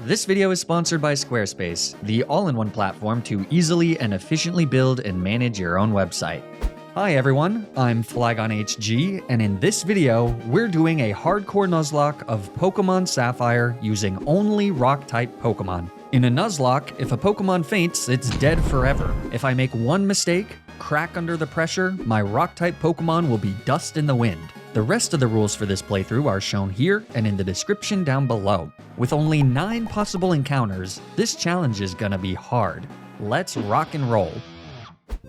This video is sponsored by Squarespace, the all-in-one platform to easily and efficiently build and manage your own website. Hi everyone, I'm FlygonHG, and in this video, we're doing a hardcore Nuzlocke of Pokémon Sapphire using only Rock-type Pokémon. In a Nuzlocke, if a Pokémon faints, it's dead forever. If I make one mistake, crack under the pressure, my Rock-type Pokémon will be dust in the wind. The rest of the rules for this playthrough are shown here and in the description down below. With only 9 possible encounters, this challenge is gonna be hard. Let's rock and roll.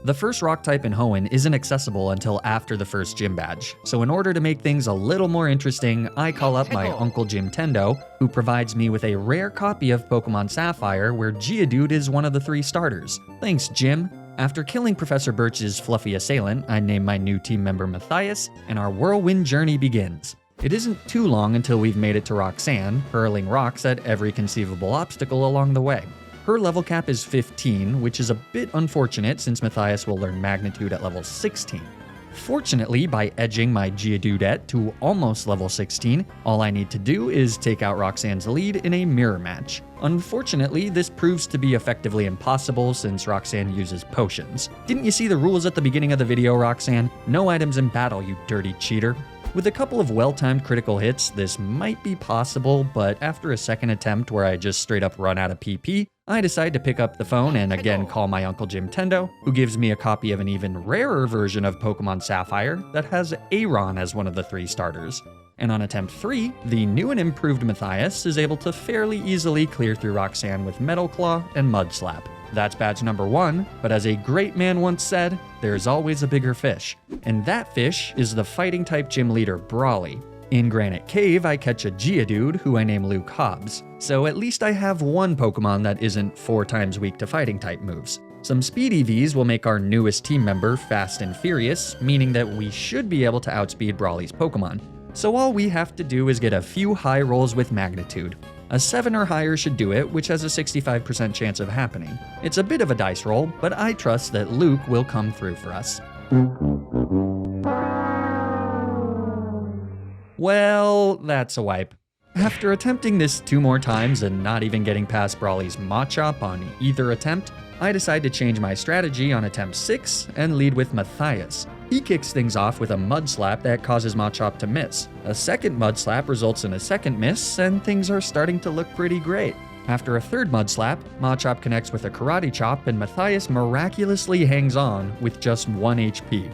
The first rock type in Hoenn isn't accessible until after the first gym badge, so in order to make things a little more interesting, I call up my Uncle Jim Tendo, who provides me with a rare copy of Pokémon Sapphire where Geodude is one of the 3 starters. Thanks, Jim. After killing Professor Birch's fluffy assailant, I name my new team member Matthias, and our whirlwind journey begins. It isn't too long until we've made it to Roxanne, hurling rocks at every conceivable obstacle along the way. Her level cap is 15, which is a bit unfortunate since Matthias will learn Magnitude at level 16. Fortunately, by edging my Geodudette to almost level 16, all I need to do is take out Roxanne's lead in a mirror match. Unfortunately, this proves to be effectively impossible since Roxanne uses potions. Didn't you see the rules at the beginning of the video, Roxanne? No items in battle, you dirty cheater. With a couple of well-timed critical hits, this might be possible, but after a second attempt where I just straight up run out of PP, I decide to pick up the phone and again call my Uncle Jim Tendo, who gives me a copy of an even rarer version of Pokémon Sapphire that has Aron as one of the 3 starters. And on attempt 3, the new and improved Matthias is able to fairly easily clear through Roxanne with Metal Claw and Mud Slap. That's badge number 1, but as a great man once said, there's always a bigger fish. And that fish is the fighting type gym leader Brawly. In Granite Cave, I catch a Geodude who I name Luke Hobbs, so at least I have one Pokemon that isn't 4 times weak to fighting type moves. Some speed EVs will make our newest team member fast and furious, meaning that we should be able to outspeed Brawly's Pokemon. So all we have to do is get a few high rolls with Magnitude. A 7 or higher should do it, which has a 65% chance of happening. It's a bit of a dice roll, but I trust that Luke will come through for us. Well, that's a wipe. After attempting this 2 more times and not even getting past Brawly's Machop on either attempt, I decide to change my strategy on attempt 6 and lead with Matthias. He kicks things off with a Mud Slap that causes Machop to miss. A second Mud Slap results in a second miss, and things are starting to look pretty great. After a third Mud Slap, Machop connects with a Karate Chop and Matthias miraculously hangs on with just 1 HP.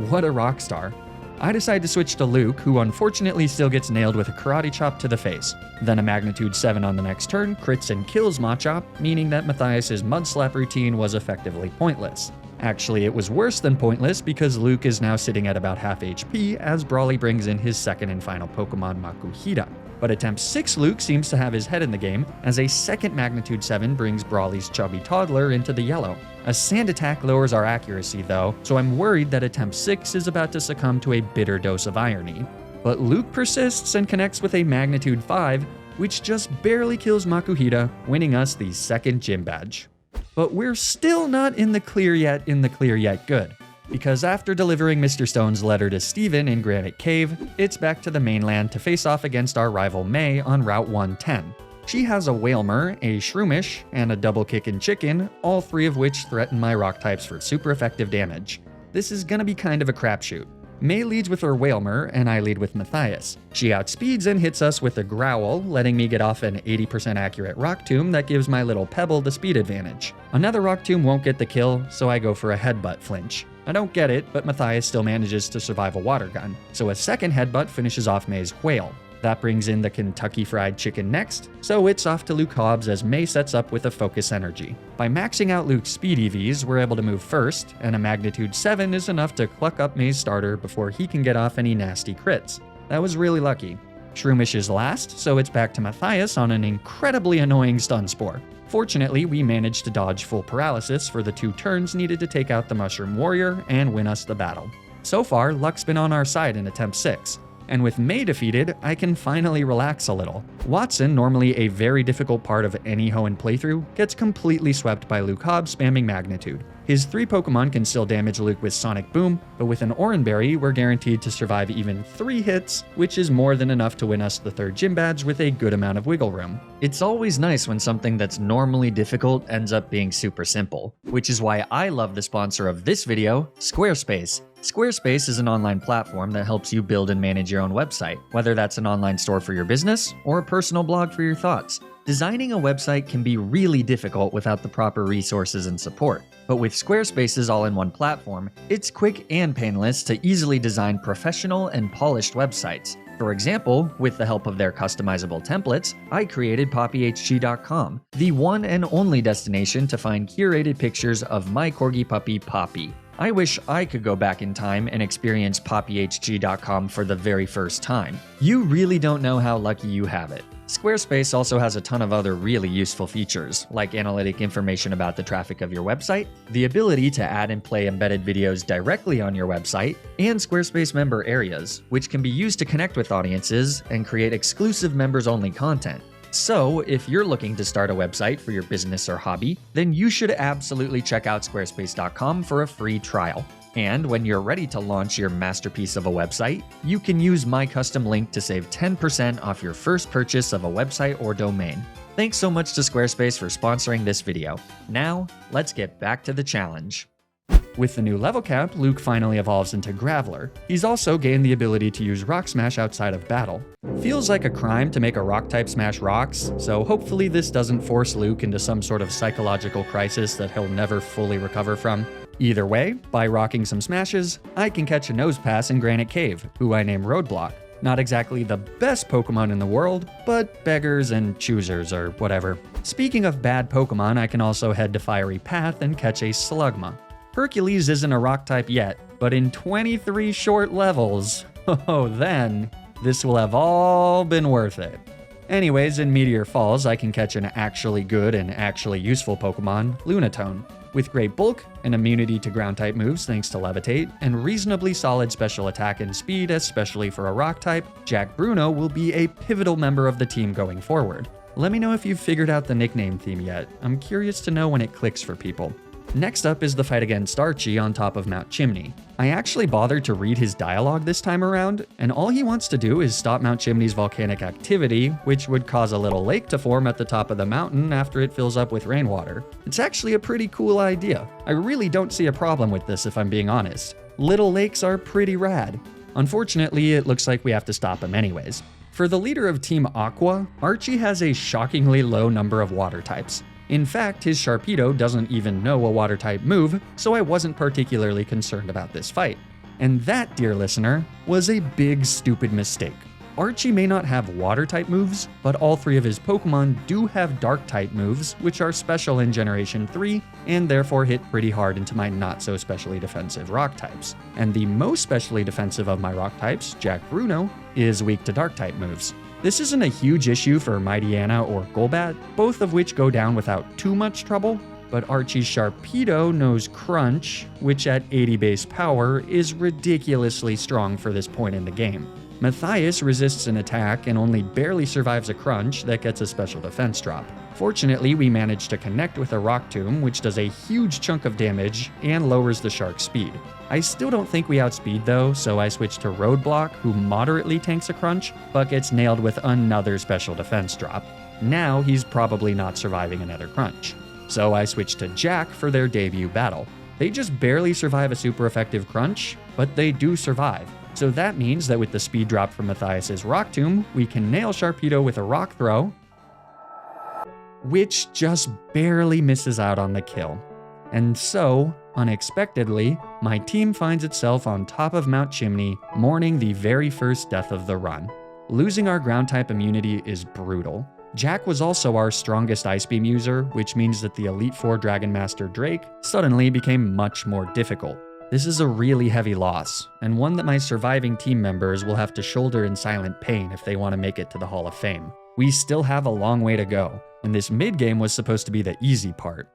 What a rock star. I decide to switch to Luke, who unfortunately still gets nailed with a Karate Chop to the face. Then a Magnitude 7 on the next turn crits and kills Machop, meaning that Matthias' Mud Slap routine was effectively pointless. Actually, it was worse than pointless because Luke is now sitting at about half HP as Brawly brings in his second and final Pokemon Makuhita. But attempt 6 Luke seems to have his head in the game, as a second Magnitude 7 brings Brawly's chubby toddler into the yellow. A sand attack lowers our accuracy though, so I'm worried that attempt 6 is about to succumb to a bitter dose of irony. But Luke persists and connects with a Magnitude 5, which just barely kills Makuhita, winning us the second gym badge. But we're still not in the clear yet good. Because after delivering Mr. Stone's letter to Steven in Granite Cave, it's back to the mainland to face off against our rival May on Route 110. She has a Wailmer, a Shroomish, and a Double Kickin' Chicken, all 3 of which threaten my rock types for super effective damage. This is gonna be kind of a crapshoot. May leads with her Wailmer, and I lead with Matthias. She outspeeds and hits us with a Growl, letting me get off an 80% accurate Rock Tomb that gives my little Pebble the speed advantage. Another Rock Tomb won't get the kill, so I go for a Headbutt flinch. I don't get it, but Matthias still manages to survive a Water Gun, so a second Headbutt finishes off May's Whale. That brings in the Kentucky Fried Chicken next, so it's off to Luke Hobbs as May sets up with a Focus Energy. By maxing out Luke's speed EVs, we're able to move first, and a Magnitude 7 is enough to cluck up May's starter before he can get off any nasty crits. That was really lucky. Shroomish is last, so it's back to Matthias on an incredibly annoying Stun Spore. Fortunately, we managed to dodge full paralysis for the 2 turns needed to take out the Mushroom Warrior and win us the battle. So far, luck's been on our side in attempt 6. And with May defeated, I can finally relax a little. Wattson, normally a very difficult part of any Hoenn playthrough, gets completely swept by Luke Hobbs spamming Magnitude. His 3 Pokemon can still damage Luke with Sonic Boom, but with an Oranberry, we're guaranteed to survive even 3 hits, which is more than enough to win us the 3rd gym badge with a good amount of wiggle room. It's always nice when something that's normally difficult ends up being super simple, which is why I love the sponsor of this video, Squarespace. Squarespace is an online platform that helps you build and manage your own website, whether that's an online store for your business or a personal blog for your thoughts. Designing a website can be really difficult without the proper resources and support, but with Squarespace's all-in-one platform, it's quick and painless to easily design professional and polished websites. For example, with the help of their customizable templates, I created PoppyHG.com, the one and only destination to find curated pictures of my corgi puppy Poppy. I wish I could go back in time and experience PoppyHG.com for the very first time. You really don't know how lucky you have it. Squarespace also has a ton of other really useful features, like analytic information about the traffic of your website, the ability to add and play embedded videos directly on your website, and Squarespace member areas, which can be used to connect with audiences and create exclusive members-only content. So, if you're looking to start a website for your business or hobby, then you should absolutely check out squarespace.com for a free trial. And when you're ready to launch your masterpiece of a website, you can use my custom link to save 10% off your first purchase of a website or domain. Thanks so much to Squarespace for sponsoring this video. Now, let's get back to the challenge. With the new level cap, Luke finally evolves into Graveler. He's also gained the ability to use Rock Smash outside of battle. Feels like a crime to make a Rock-type smash rocks, so hopefully this doesn't force Luke into some sort of psychological crisis that he'll never fully recover from. Either way, by rocking some smashes, I can catch a nose pass in Granite Cave, who I name Roadblock. Not exactly the best Pokemon in the world, but beggars and choosers or whatever. Speaking of bad Pokemon, I can also head to Fiery Path and catch a Slugma. Hercules isn't a rock type yet, but in 23 short levels, then this will have all been worth it. Anyways, in Meteor Falls, I can catch an actually good and actually useful Pokemon, Lunatone. With great bulk, and immunity to ground-type moves thanks to Levitate, and reasonably solid special attack and speed, especially for a rock type, Jack Bruno will be a pivotal member of the team going forward. Let me know if you've figured out the nickname theme yet. I'm curious to know when it clicks for people. Next up is the fight against Archie on top of Mount Chimney. I actually bothered to read his dialogue this time around, and all he wants to do is stop Mount Chimney's volcanic activity, which would cause a little lake to form at the top of the mountain after it fills up with rainwater. It's actually a pretty cool idea. I really don't see a problem with this if I'm being honest. Little lakes are pretty rad. Unfortunately, it looks like we have to stop him anyways. For the leader of Team Aqua, Archie has a shockingly low number of water types. In fact, his Sharpedo doesn't even know a water-type move, so I wasn't particularly concerned about this fight. And that, dear listener, was a big stupid mistake. Archie may not have water-type moves, but all 3 of his Pokemon do have dark-type moves, which are special in Generation 3, and therefore hit pretty hard into my not-so-specially defensive rock types. And the most specially defensive of my rock types, Jack Bruno, is weak to dark-type moves. This isn't a huge issue for Mightyena or Golbat, both of which go down without too much trouble, but Archie's Sharpedo knows Crunch, which at 80 base power is ridiculously strong for this point in the game. Matthias resists an attack and only barely survives a Crunch that gets a special defense drop. Fortunately, we managed to connect with a Rock Tomb, which does a huge chunk of damage and lowers the Shark's speed. I still don't think we outspeed though, so I switched to Roadblock, who moderately tanks a Crunch, but gets nailed with another special defense drop. Now he's probably not surviving another Crunch. So I switched to Jack for their debut battle. They just barely survive a super effective Crunch, but they do survive. So that means that with the speed drop from Matthias's Rock Tomb, we can nail Sharpedo with a Rock Throw, which just barely misses out on the kill. And so, unexpectedly, my team finds itself on top of Mount Chimney, mourning the very first death of the run. Losing our ground-type immunity is brutal. Jack was also our strongest Ice Beam user, which means that the Elite Four Dragon Master Drake suddenly became much more difficult. This is a really heavy loss, and one that my surviving team members will have to shoulder in silent pain if they want to make it to the Hall of Fame. We still have a long way to go, and this mid-game was supposed to be the easy part.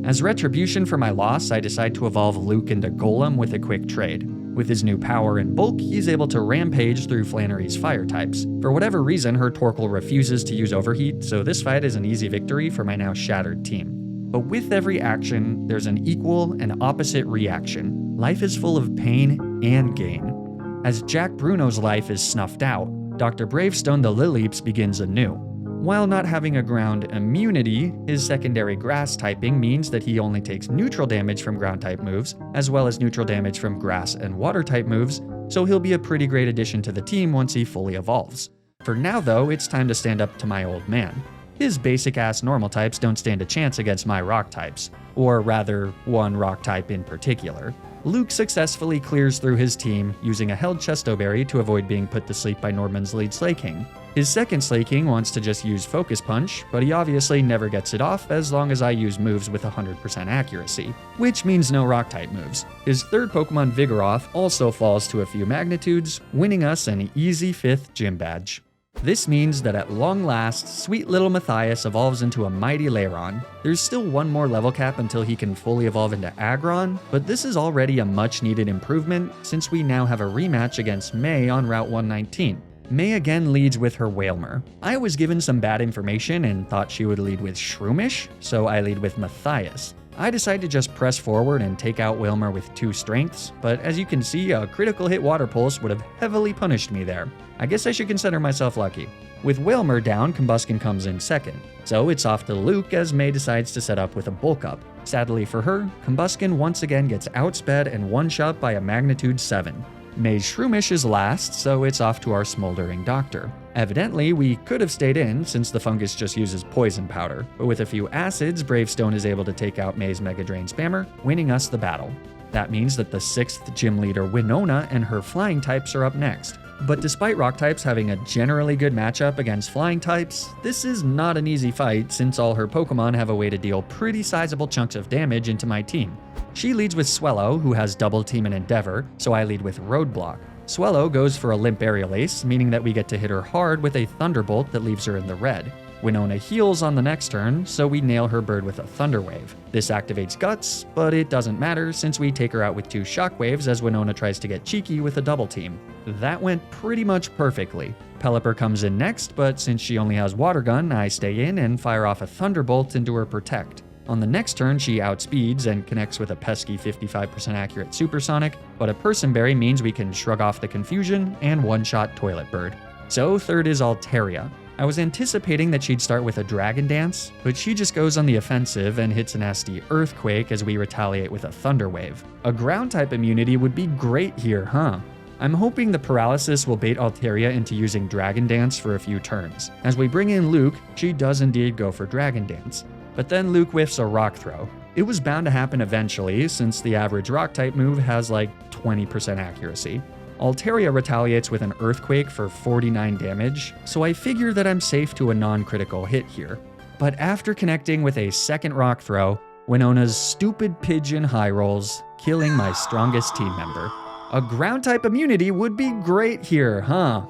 As retribution for my loss, I decide to evolve Luke into Golem with a quick trade. With his new power and bulk, he's able to rampage through Flannery's fire types. For whatever reason, her Torkoal refuses to use overheat, so this fight is an easy victory for my now shattered team. But with every action, there's an equal and opposite reaction. Life is full of pain and gain. As Jack Bruno's life is snuffed out, Dr. Bravestone the Lilleeps begins anew. While not having a ground immunity, his secondary grass typing means that he only takes neutral damage from ground type moves, as well as neutral damage from grass and water type moves, so he'll be a pretty great addition to the team once he fully evolves. For now though, it's time to stand up to my old man. His basic ass normal types don't stand a chance against my rock types, or rather, one rock type in particular. Luke successfully clears through his team using a held Chestoberry to avoid being put to sleep by Norman's lead Slaking. His second Slaking wants to just use Focus Punch, but he obviously never gets it off as long as I use moves with 100% accuracy, which means no rock-type moves. His third Pokemon Vigoroth also falls to a few magnitudes, winning us an easy 5th gym badge. This means that at long last, sweet little Matthias evolves into a mighty Lairon. There's still one more level cap until he can fully evolve into Aggron, but this is already a much needed improvement since we now have a rematch against May on Route 119. May again leads with her Wailmer. I was given some bad information and thought she would lead with Shroomish, so I lead with Matthias. I decide to just press forward and take out Wailmer with 2 strengths, but as you can see, a critical hit Water Pulse would have heavily punished me there. I guess I should consider myself lucky. With Wailmer down, Combusken comes in second, so it's off to Luke as May decides to set up with a Bulk Up. Sadly for her, Combusken once again gets outsped and one-shot by a magnitude 7. May's Shroomish is last, so it's off to our Smoldering Doctor. Evidently, we could have stayed in since the fungus just uses Poison Powder, but with a few acids, Bravestone is able to take out May's Mega Drain Spammer, winning us the battle. That means that the 6th gym leader Winona and her flying types are up next. But despite rock types having a generally good matchup against flying types, this is not an easy fight since all her Pokemon have a way to deal pretty sizable chunks of damage into my team. She leads with Swellow, who has Double Team and Endeavor, so I lead with Roadblock. Swellow goes for a Limp Aerial Ace, meaning that we get to hit her hard with a Thunderbolt that leaves her in the red. Winona heals on the next turn, so we nail her bird with a Thunder Wave. This activates Guts, but it doesn't matter since we take her out with 2 Shockwaves as Winona tries to get cheeky with a Double Team. That went pretty much perfectly. Pelipper comes in next, but since she only has Water Gun, I stay in and fire off a Thunderbolt into her Protect. On the next turn, she outspeeds and connects with a pesky 55% accurate Supersonic, but a Person Berry means we can shrug off the confusion and one-shot Toilet Bird. So third is Altaria. I was anticipating that she'd start with a Dragon Dance, but she just goes on the offensive and hits a nasty Earthquake as we retaliate with a Thunder Wave. A Ground-type immunity would be great here, huh? I'm hoping the paralysis will bait Altaria into using Dragon Dance for a few turns. As we bring in Luke, she does indeed go for Dragon Dance. But then Luke whiffs a Rock Throw. It was bound to happen eventually, since the average Rock-type move has like 20% accuracy. Altaria retaliates with an Earthquake for 49 damage, so I figure that I'm safe to a non-critical hit here. But after connecting with a second Rock Throw, Winona's stupid Pigeon high rolls, killing my strongest team member. A Ground-type immunity would be great here, huh?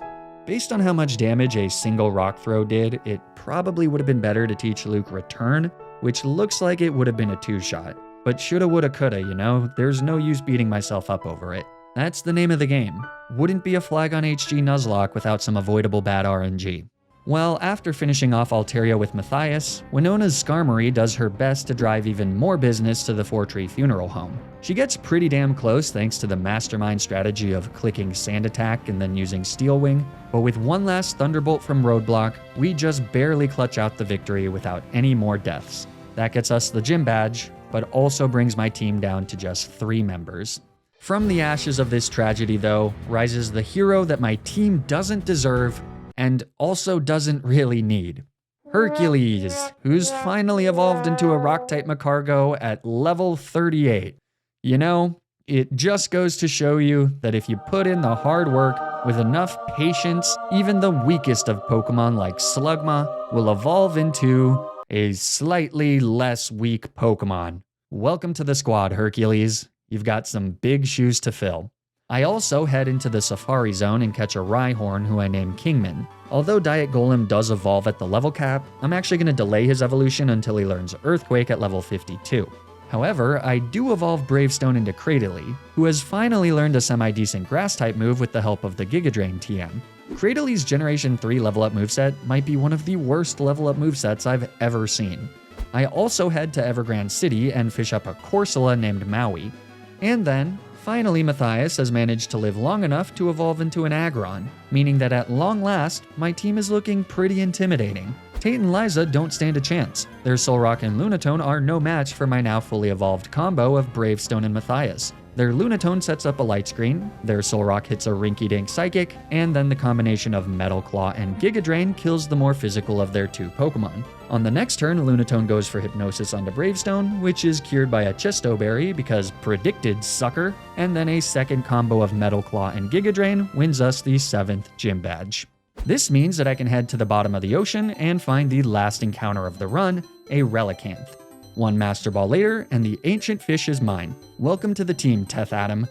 Based on how much damage a single Rock Throw did, it probably would have been better to teach Luke Return, which looks like it would have been a 2-shot. But shoulda, woulda, coulda, you know? There's no use beating myself up over it. That's the name of the game. Wouldn't be a Flagon HG Nuzlocke without some avoidable bad RNG. Well, after finishing off Altaria with Matthias, Winona's Skarmory does her best to drive even more business to the 4-tree funeral home. She gets pretty damn close thanks to the mastermind strategy of clicking Sand Attack and then using Steel Wing, but with one last Thunderbolt from Roadblock, we just barely clutch out the victory without any more deaths. That gets us the gym badge, but also brings my team down to just 3 members. From the ashes of this tragedy, though, rises the hero that my team doesn't deserve and also doesn't really need. Hercules, who's finally evolved into a Rock-type Macargo at level 38. You know, it just goes to show you that if you put in the hard work with enough patience, even the weakest of Pokemon like Slugma will evolve into a slightly less weak Pokemon. Welcome to the squad, Hercules. You've got some big shoes to fill. I also head into the Safari Zone and catch a Rhyhorn who I name Kingman. Although Diet Golem does evolve at the level cap, I'm actually going to delay his evolution until he learns Earthquake at level 52. However, I do evolve Bravestone into Cradily, who has finally learned a semi-decent Grass-type move with the help of the Giga Drain TM. Cradyly's Generation 3 level-up moveset might be one of the worst level-up movesets I've ever seen. I also head to Evergrande City and fish up a Corsola named Maui. And then, finally Matthias has managed to live long enough to evolve into an Aggron, meaning that at long last, my team is looking pretty intimidating. Tate and Liza don't stand a chance. Their Solrock and Lunatone are no match for my now fully evolved combo of Bravestone and Matthias. Their Lunatone sets up a light screen, their Solrock hits a rinky-dink Psychic, and then the combination of Metal Claw and Giga Drain kills the more physical of their two Pokemon. On the next turn, Lunatone goes for Hypnosis onto Bravestone, which is cured by a Chesto Berry because predicted, sucker, and then a second combo of Metal Claw and Giga Drain wins us the 7th Gym Badge. This means that I can head to the bottom of the ocean and find the last encounter of the run, a Relicanth. One Master Ball later, and the ancient fish is mine. Welcome to the team, Teth Adam.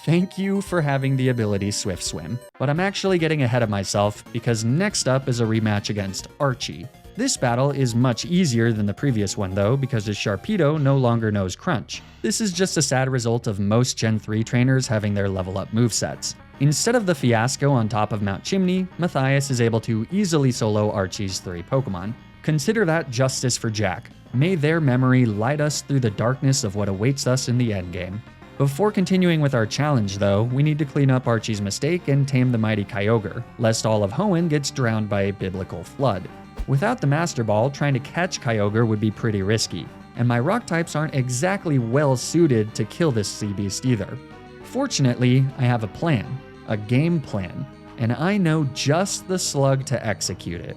Thank you for having the ability Swift Swim. But I'm actually getting ahead of myself because next up is a rematch against Archie. This battle is much easier than the previous one though, because his Sharpedo no longer knows Crunch. This is just a sad result of most Gen 3 trainers having their level up movesets. Instead of the fiasco on top of Mount Chimney, Matthias is able to easily solo Archie's 3 Pokemon. Consider that justice for Jack. May their memory light us through the darkness of what awaits us in the endgame. Before continuing with our challenge though, we need to clean up Archie's mistake and tame the mighty Kyogre, lest all of Hoenn gets drowned by a biblical flood. Without the Master Ball, trying to catch Kyogre would be pretty risky, and my rock types aren't exactly well suited to kill this sea beast either. Fortunately, I have a plan, a game plan, and I know just the slug to execute it.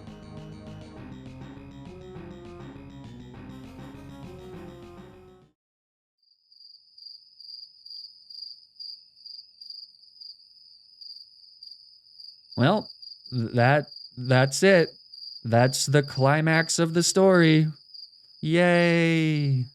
Well, that's it. That's the climax of the story. Yay!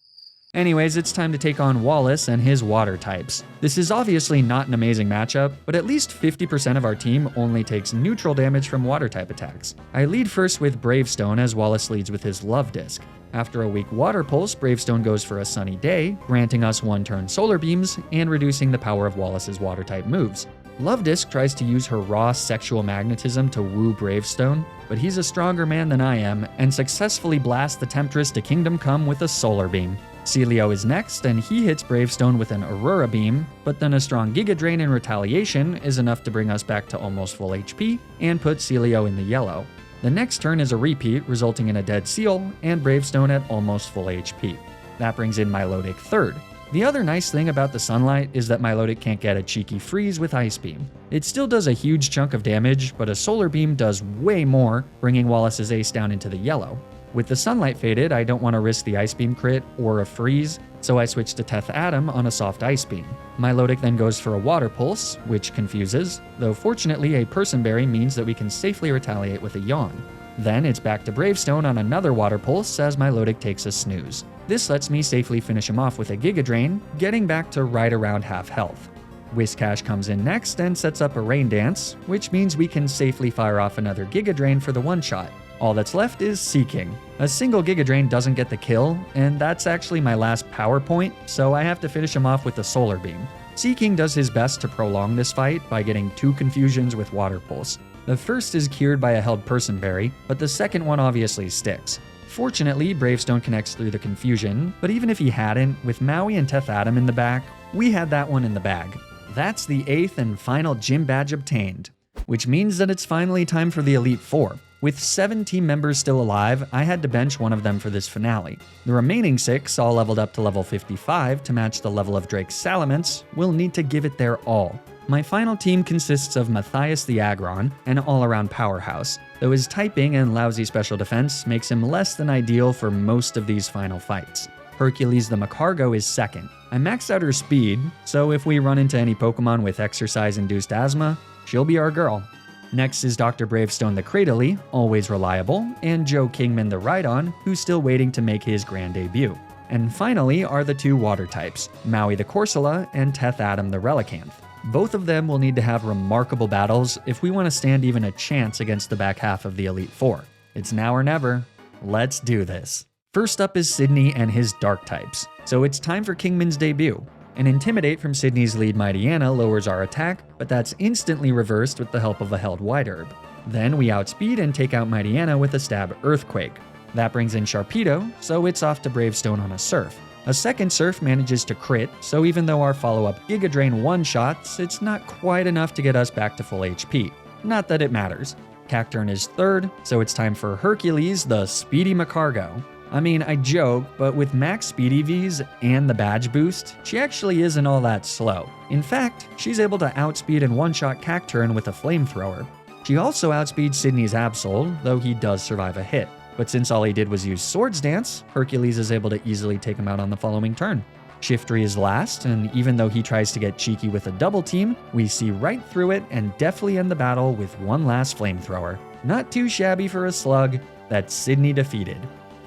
Anyways, it's time to take on Wallace and his water types. This is obviously not an amazing matchup, but at least 50% of our team only takes neutral damage from water type attacks. I lead first with Bravestone as Wallace leads with his Love Disc. After a weak Water Pulse, Bravestone goes for a Sunny Day, granting us 1-turn Solar Beams and reducing the power of Wallace's water type moves. Love Disc tries to use her raw sexual magnetism to woo Bravestone, but he's a stronger man than I am and successfully blasts the Temptress to Kingdom Come with a Solar Beam. Celio is next, and he hits Bravestone with an Aurora Beam, but then a strong Giga Drain in retaliation is enough to bring us back to almost full HP and put Celio in the yellow. The next turn is a repeat, resulting in a Dead Seal and Bravestone at almost full HP. That brings in Milotic third. The other nice thing about the Sunlight is that Milotic can't get a cheeky freeze with Ice Beam. It still does a huge chunk of damage, but a Solar Beam does way more, bringing Wallace's ace down into the yellow. With the Sunlight faded, I don't want to risk the Ice Beam crit or a freeze, so I switch to Teth Adam on a soft Ice Beam. Milotic then goes for a Water Pulse, which confuses, though fortunately a Person Berry means that we can safely retaliate with a Yawn. Then it's back to Bravestone on another Water Pulse as Milotic takes a snooze. This lets me safely finish him off with a Giga Drain, getting back to right around half health. Whiscash comes in next and sets up a Rain Dance, which means we can safely fire off another Giga Drain for the one-shot. All that's left is Seeking. A single Giga Drain doesn't get the kill, and that's actually my last power point, so I have to finish him off with a Solar Beam. Seeking does his best to prolong this fight by getting 2 confusions with Water Pulse. The first is cured by a held Person Berry, but the second one obviously sticks. Fortunately, Bravestone connects through the confusion, but even if he hadn't, with Maui and Teth Adam in the back, we had that one in the bag. That's the 8th and final Gym Badge obtained, which means that it's finally time for the Elite Four. With 7 team members still alive, I had to bench one of them for this finale. The remaining 6, all leveled up to level 55 to match the level of Drake's Salamence, will need to give it their all. My final team consists of Matthias the Aggron, an all-around powerhouse, though his typing and lousy special defense makes him less than ideal for most of these final fights. Hercules the Macargo is second. I maxed out her speed, so if we run into any Pokemon with exercise-induced asthma, she'll be our girl. Next is Dr. Bravestone the Cradily, always reliable, and Joe Kingman the Rhydon, who's still waiting to make his grand debut. And finally are the 2 water types, Maui the Corsola and Teth Adam the Relicanth. Both of them will need to have remarkable battles if we want to stand even a chance against the back half of the Elite Four. It's now or never. Let's do this. First up is Sidney and his dark types. So it's time for Kingman's debut. An Intimidate from Sidney's lead Mightyena lowers our attack, but that's instantly reversed with the help of a held White Herb. Then we outspeed and take out Mightyena with a Stab Earthquake. That brings in Sharpedo, so it's off to Bravestone on a Surf. A second Surf manages to crit, so even though our follow-up Giga Drain one-shots, it's not quite enough to get us back to full HP. Not that it matters. Cacturne is third, so it's time for Hercules, the Speedy Macargo. I mean, I joke, but with max speed EVs and the badge boost, she actually isn't all that slow. In fact, she's able to outspeed and one-shot Cacturne with a Flamethrower. She also outspeeds Sidney's Absol, though he does survive a hit. But since all he did was use Swords Dance, Hercules is able to easily take him out on the following turn. Shiftry is last, and even though he tries to get cheeky with a double team, we see right through it and deftly end the battle with one last Flamethrower. Not too shabby for a slug that Sidney defeated.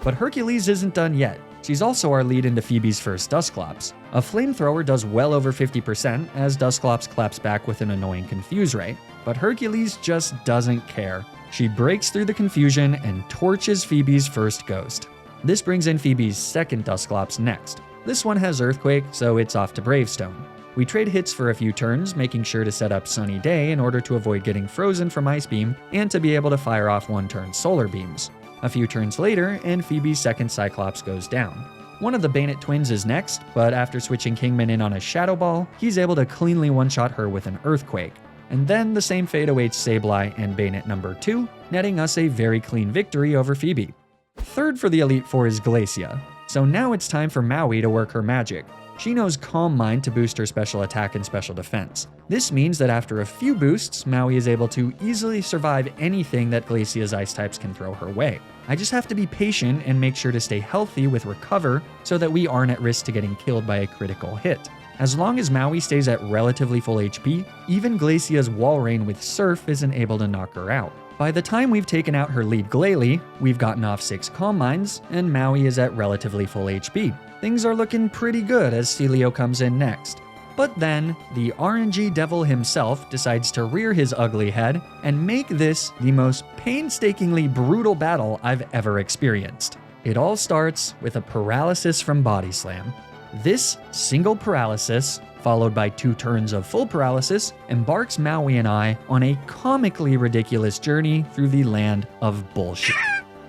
But Hercules isn't done yet. She's also our lead into Phoebe's first Dusclops. A Flamethrower does well over 50% as Dusclops claps back with an annoying Confuse Ray. But Hercules just doesn't care. She breaks through the confusion and torches Phoebe's first ghost. This brings in Phoebe's second Dusclops next. This one has Earthquake, so it's off to Bravestone. We trade hits for a few turns, making sure to set up Sunny Day in order to avoid getting frozen from Ice Beam and to be able to fire off one-turn Solar Beams. A few turns later, and Phoebe's second Cyclops goes down. One of the Bayonet twins is next, but after switching Kingman in on a Shadow Ball, he's able to cleanly one-shot her with an Earthquake. And then the same fate awaits Sableye and Bayonet number 2, netting us a very clean victory over Phoebe. Third for the Elite Four is Glacia, so now it's time for Maui to work her magic. She knows Calm Mind to boost her special attack and special defense. This means that after a few boosts, Maui is able to easily survive anything that Glacia's ice types can throw her way. I just have to be patient and make sure to stay healthy with Recover so that we aren't at risk to getting killed by a critical hit. As long as Maui stays at relatively full HP, even Glacia's Wall Rain with Surf isn't able to knock her out. By the time we've taken out her lead Glalie, we've gotten off 6 Calm Minds, and Maui is at relatively full HP. Things are looking pretty good as Celio comes in next. But then, the RNG devil himself decides to rear his ugly head and make this the most painstakingly brutal battle I've ever experienced. It all starts with a paralysis from Body Slam. This single paralysis, followed by 2 turns of full paralysis, embarks Maui and I on a comically ridiculous journey through the land of bullshit.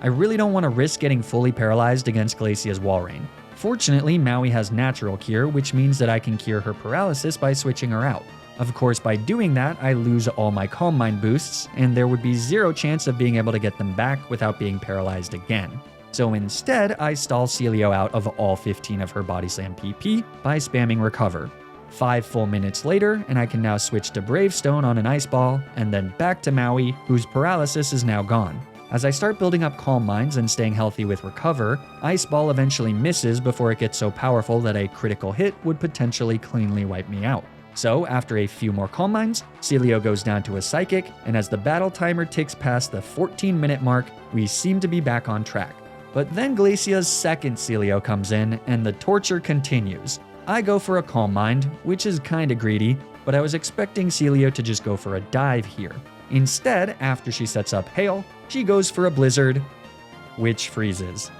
I really don't want to risk getting fully paralyzed against Glacia's Wall Rain. Fortunately, Maui has Natural Cure, which means that I can cure her paralysis by switching her out. Of course, by doing that, I lose all my Calm Mind boosts, and there would be 0 chance of being able to get them back without being paralyzed again. So instead, I stall Celio out of all 15 of her Body Slam PP by spamming Recover. 5 full minutes later, and I can now switch to Bravestone on an Ice Ball, and then back to Maui, whose paralysis is now gone. As I start building up Calm Minds and staying healthy with Recover, Ice Ball eventually misses before it gets so powerful that a critical hit would potentially cleanly wipe me out. So, after a few more Calm Minds, Celio goes down to a Psychic, and as the battle timer ticks past the 14-minute mark, we seem to be back on track. But then Glacia's second Celio comes in, and the torture continues. I go for a Calm Mind, which is kinda greedy, but I was expecting Celio to just go for a dive here. Instead, after she sets up Hail, she goes for a Blizzard, which freezes.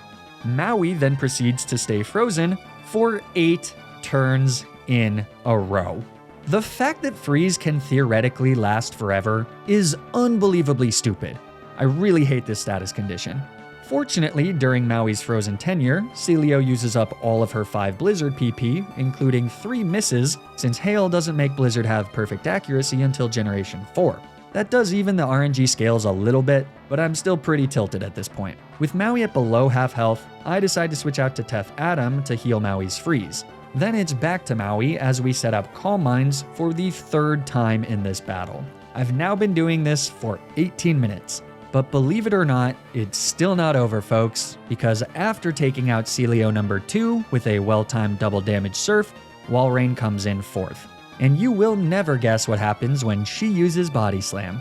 Maui then proceeds to stay frozen for 8 turns in a row. The fact that freeze can theoretically last forever is unbelievably stupid. I really hate this status condition. Fortunately, during Maui's frozen tenure, Celio uses up all of her 5 Blizzard PP, including 3 misses, since Hail doesn't make Blizzard have perfect accuracy until Generation 4. That does even the RNG scales a little bit, but I'm still pretty tilted at this point. With Maui at below half health, I decide to switch out to Tef Adam to heal Maui's freeze. Then it's back to Maui as we set up Calm Minds for the 3rd time in this battle. I've now been doing this for 18 minutes. But believe it or not, it's still not over, folks, because after taking out Celio number 2 with a well-timed double damage Surf, Wall Rain comes in 4th. And you will never guess what happens when she uses Body Slam.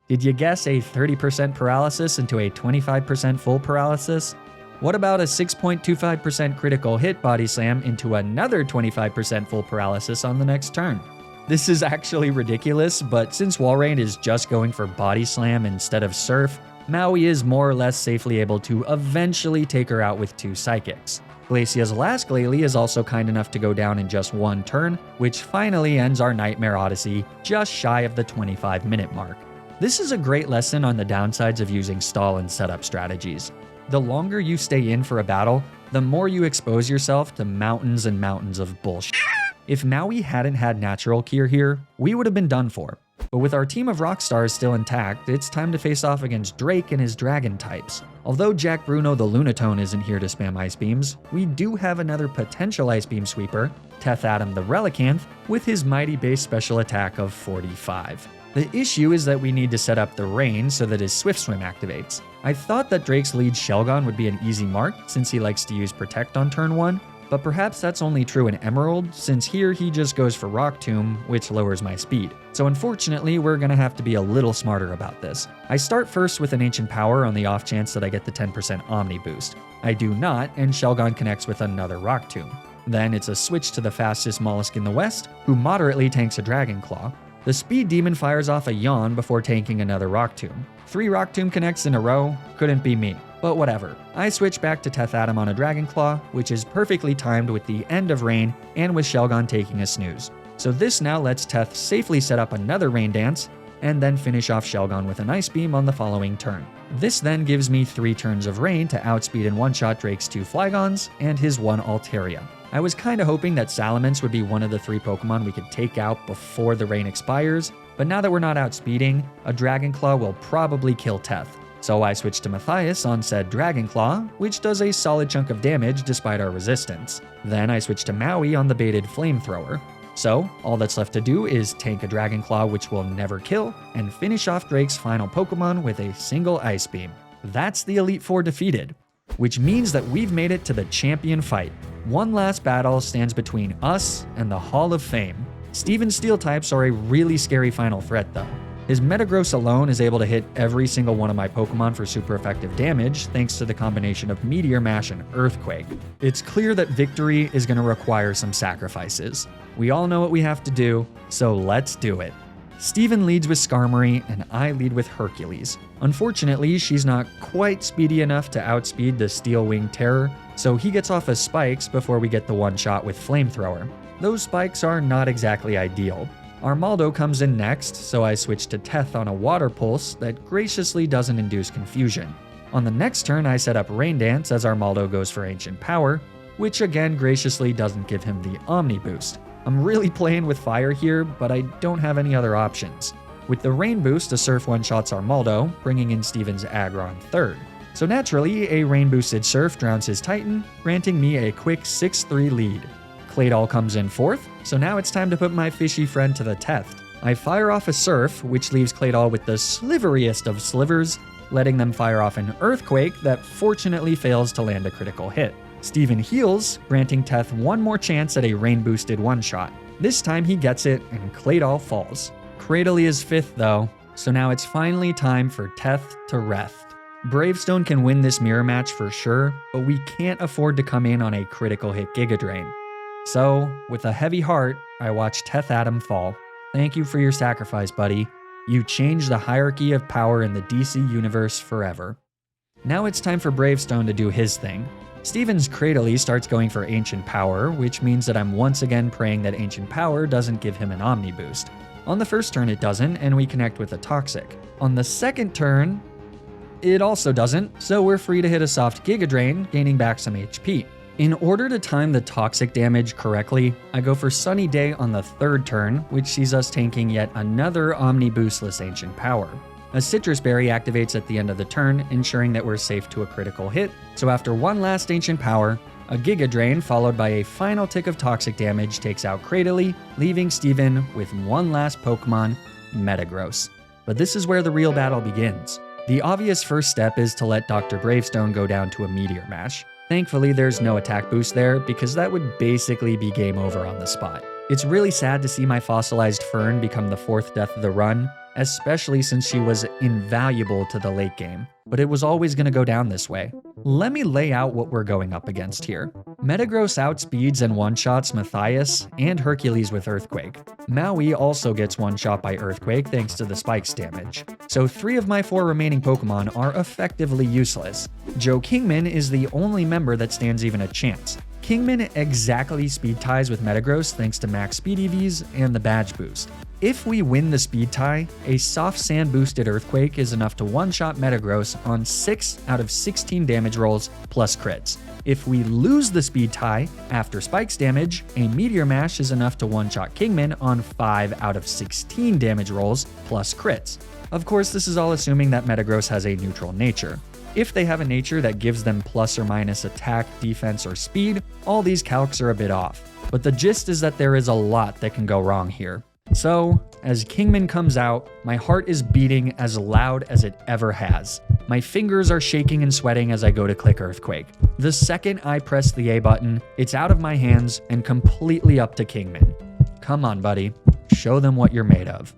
Did you guess a 30% paralysis into a 25% full paralysis? What about a 6.25% critical hit Body Slam into another 25% full paralysis on the next turn? This is actually ridiculous, but since Wall Rain is just going for Body Slam instead of Surf, Maui is more or less safely able to eventually take her out with 2 psychics. Glacia's last Glalie is also kind enough to go down in just 1 turn, which finally ends our Nightmare Odyssey just shy of the 25-minute mark. This is a great lesson on the downsides of using stall and setup strategies. The longer you stay in for a battle, the more you expose yourself to mountains and mountains of bullshit. If Maui hadn't had Natural Cure here, we would have been done for. But with our team of rock stars still intact, it's time to face off against Drake and his dragon types. Although Jack Bruno the Lunatone isn't here to spam Ice Beams, we do have another potential Ice Beam sweeper, Teth Adam the Relicanth, with his mighty base special attack of 45. The issue is that we need to set up the rain so that his Swift Swim activates. I thought that Drake's lead Shelgon would be an easy mark since he likes to use Protect on turn 1, but perhaps that's only true in Emerald, since here he just goes for Rock Tomb, which lowers my speed. So unfortunately, we're gonna have to be a little smarter about this. I start first with an Ancient Power on the off chance that I get the 10% Omni boost. I do not, and Shelgon connects with another Rock Tomb. Then it's a switch to the fastest mollusk in the West, who moderately tanks a Dragon Claw. The Speed Demon fires off a Yawn before tanking another Rock Tomb. 3 Rock Tomb connects in a row, couldn't be me. But whatever. I switch back to Teth Adam on a Dragon Claw, which is perfectly timed with the end of Rain and with Shelgon taking a snooze. So this now lets Teth safely set up another Rain Dance, and then finish off Shelgon with an Ice Beam on the following turn. This then gives me 3 turns of Rain to outspeed and one-shot Drake's 2 Flygons and his 1 Altaria. I was kinda hoping that Salamence would be one of the 3 Pokemon we could take out before the Rain expires, but now that we're not outspeeding, a Dragon Claw will probably kill Teth. So I switched to Matthias on said Dragon Claw, which does a solid chunk of damage despite our resistance. Then I switched to Maui on the baited Flamethrower. So all that's left to do is tank a Dragon Claw which will never kill, and finish off Drake's final Pokemon with a single Ice Beam. That's the Elite Four defeated, which means that we've made it to the champion fight. One last battle stands between us and the Hall of Fame. Steven's Steel types are a really scary final threat though. His Metagross alone is able to hit every single one of my Pokemon for super effective damage thanks to the combination of Meteor Mash and Earthquake. It's clear that victory is going to require some sacrifices. We all know what we have to do, so let's do it. Steven leads with Skarmory and I lead with Hercules. Unfortunately, she's not quite speedy enough to outspeed the Steel Wing Terror, so he gets off his spikes before we get the one shot with Flamethrower. Those spikes are not exactly ideal. Armaldo comes in next, so I switch to Teth on a Water Pulse that graciously doesn't induce confusion. On the next turn, I set up Rain Dance as Armaldo goes for Ancient Power, which again graciously doesn't give him the Omni boost. I'm really playing with fire here, but I don't have any other options. With the Rain boost, a Surf one-shots Armaldo, bringing in Steven's Aggron third. So naturally, a Rain-boosted Surf drowns his Titan, granting me a quick 6-3 lead. Claydol comes in fourth, so now it's time to put my fishy friend to the test. I fire off a Surf, which leaves Claydol with the sliveriest of slivers, letting them fire off an Earthquake that fortunately fails to land a critical hit. Steven heals, granting Teth one more chance at a rain-boosted one-shot. This time he gets it, and Claydol falls. Cradily is fifth though, so now it's finally time for Teth to rest. Bravestone can win this mirror match for sure, but we can't afford to come in on a critical hit Giga Drain. So, with a heavy heart, I watch Teth Adam fall. Thank you for your sacrifice, buddy. You changed the hierarchy of power in the DC universe forever. Now it's time for Bravestone to do his thing. Steven's Cradily starts going for Ancient Power, which means that I'm once again praying that Ancient Power doesn't give him an Omni boost. On the first turn it doesn't, and we connect with a Toxic. On the second turn, it also doesn't, so we're free to hit a soft Giga Drain, gaining back some HP. In order to time the Toxic damage correctly, I go for Sunny Day on the third turn, which sees us tanking yet another Omni boostless Ancient Power. A Citrus Berry activates at the end of the turn, ensuring that we're safe to a critical hit, so after one last Ancient Power, a Giga Drain followed by a final tick of Toxic damage takes out Cradily, leaving Steven with one last Pokemon, Metagross. But this is where the real battle begins. The obvious first step is to let Dr. Bravestone go down to a Meteor Mash. Thankfully, there's no attack boost there, because that would basically be game over on the spot. It's really sad to see my fossilized Fern become the fourth death of the run, especially since she was invaluable to the late game, but it was always going to go down this way. Let me lay out what we're going up against here. Metagross outspeeds and one-shots Matthias and Hercules with Earthquake. Maui also gets one-shot by Earthquake thanks to the spikes damage. So 3 of my 4 remaining Pokemon are effectively useless. Joe Kingman is the only member that stands even a chance. Kingman exactly speed ties with Metagross thanks to max speed EVs and the badge boost. If we win the speed tie, a soft sand boosted Earthquake is enough to one-shot Metagross on 6 out of 16 damage rolls plus crits. If we lose the speed tie, after spikes damage, a Meteor Mash is enough to one-shot Kingman on 5 out of 16 damage rolls plus crits. Of course, this is all assuming that Metagross has a neutral nature. If they have a nature that gives them plus or minus attack, defense, or speed, all these calcs are a bit off. But the gist is that there is a lot that can go wrong here. So, as Kingman comes out, my heart is beating as loud as it ever has. My fingers are shaking and sweating as I go to click Earthquake. The second I press the A button, it's out of my hands and completely up to Kingman. Come on, buddy. Show them what you're made of.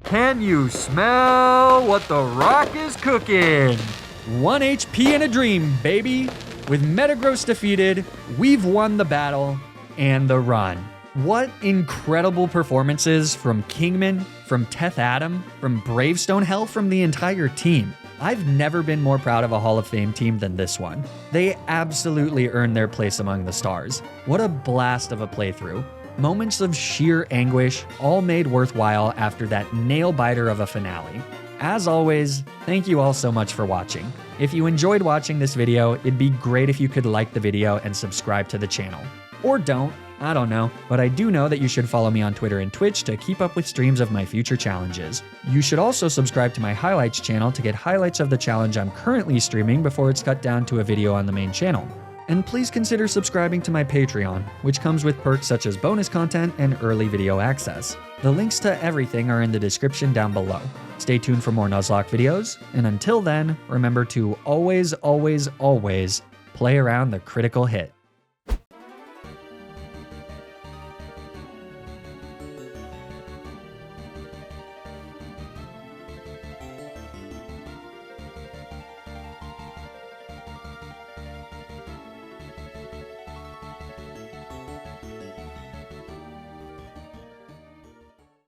Can you smell what the rock is cooking? 1 HP and a dream, baby. With Metagross defeated, we've won the battle and the run. What incredible performances from Kingman, from Teth Adam, from Bravestone, hell, from the entire team. I've never been more proud of a Hall of Fame team than this one. They absolutely earned their place among the stars. What a blast of a playthrough. Moments of sheer anguish, all made worthwhile after that nail-biter of a finale. As always, thank you all so much for watching. If you enjoyed watching this video, it'd be great if you could like the video and subscribe to the channel. Or don't, I don't know, but I do know that you should follow me on Twitter and Twitch to keep up with streams of my future challenges. You should also subscribe to my highlights channel to get highlights of the challenge I'm currently streaming before it's cut down to a video on the main channel. And please consider subscribing to my Patreon, which comes with perks such as bonus content and early video access. The links to everything are in the description down below. Stay tuned for more Nuzlocke videos, and until then, remember to always, always, always play around the critical hit.